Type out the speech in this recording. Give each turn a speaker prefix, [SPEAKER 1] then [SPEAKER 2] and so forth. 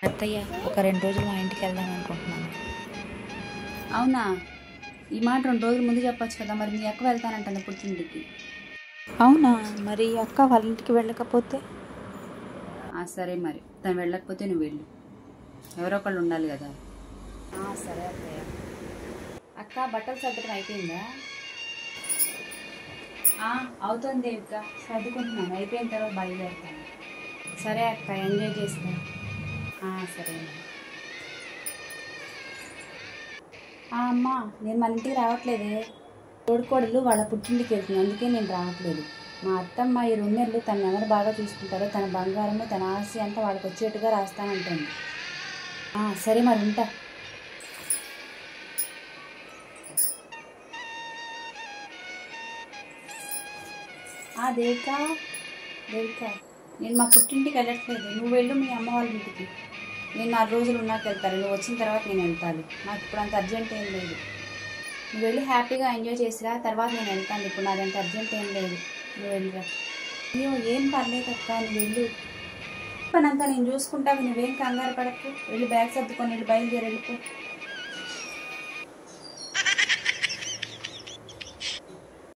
[SPEAKER 1] అత్తయ్య ఒక 2 రోజులు మా ఇంటికి వెళ్దాం అనుకుంటున్నాను.
[SPEAKER 2] అవునా? ఈ మాట 2 రోజుల ముందు చెప్పొచ్చు కదా. మరి మీ అక్క వెళ్తానంటాను పుట్టింటికి.
[SPEAKER 1] అవునా? మరి అక్క వాళ్ళ ఇంటికి వెళ్ళకపోతే?
[SPEAKER 2] సరే, మరి తను వెళ్ళకపోతే నువ్వు వెళ్ళు. ఎవరో ఒకళ్ళు ఉండాలి కదా.
[SPEAKER 1] సరే అత్తయ్య.
[SPEAKER 2] అక్క, బట్టలు సర్దడం అయిపోయిందా? అవుతుంది అక్క. సర్దుకుంటున్నాను. అయిపోయిన తర్వాత బయలుదేరుతాను. సరే అక్క, ఎంజాయ్ చేస్తా. సరే అమ్మా, నేను మన ఇంటికి రావట్లేదే. తోడుకోడలు వాళ్ళ పుట్టింటికి వెళ్తుంది, అందుకే నేను రావట్లేదు. మా అత్తమ్మ ఈ 2 నెలలు తను ఎవరు బాగా చూసుకుంటారో తన బంగారము తన ఆస్తి అంతా వాళ్ళకి వచ్చేట్టుగా రాస్తానంటుంది. సరే మరి ఉంటా. దేవిక, నేను మా పుట్టింటికి వెళ్ళట్లేదు. నువ్వు వెళ్ళు మీ అమ్మ వాళ్ళ ఇంటికి. నేను 4 రోజులు ఉన్నాక వెళ్తాను. నువ్వు వచ్చిన తర్వాత నేను వెళ్తాను. నాకు ఇప్పుడు అంత అర్జెంట్ ఏం లేదు. నువ్వు వెళ్ళి హ్యాపీగా ఎంజాయ్ చేసిరా, తర్వాత నేను వెళ్తాను. ఇప్పుడు నాది అంత అర్జెంట్ ఏం లేదు. నువ్వు వెళ్ళిరా. అయ్యో, ఏం పర్లేదు అక్క, నువ్వు వెళ్ళు. పనంతా నేను చూసుకుంటావు. నువ్వేం కంగారు పడకు. వెళ్ళి బ్యాగ్ సర్దుకొని వెళ్ళి బయలుదేరి వెళ్ళిపో.